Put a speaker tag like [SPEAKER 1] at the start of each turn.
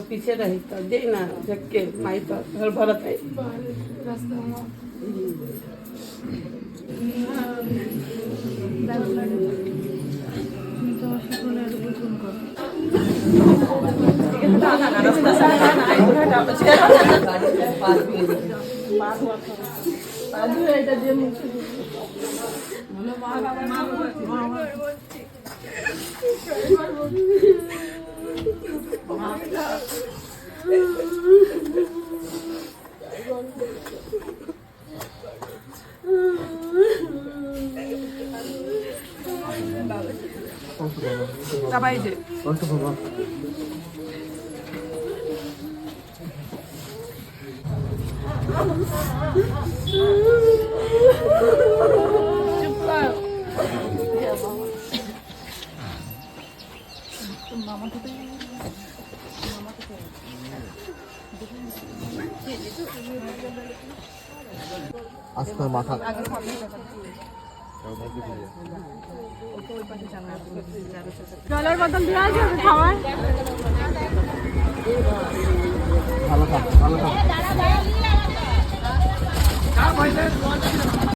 [SPEAKER 1] पीछे रही तो दे ना जग के माई तो घर भरत है Apa itu? Untuk apa? Cepat. Ya mama. Mama tu. Mama tu.
[SPEAKER 2] আজকের মাথা
[SPEAKER 3] জলের বোতল দেওয়া আছে খাওয়ার
[SPEAKER 2] ভালো থাক ভালো থাক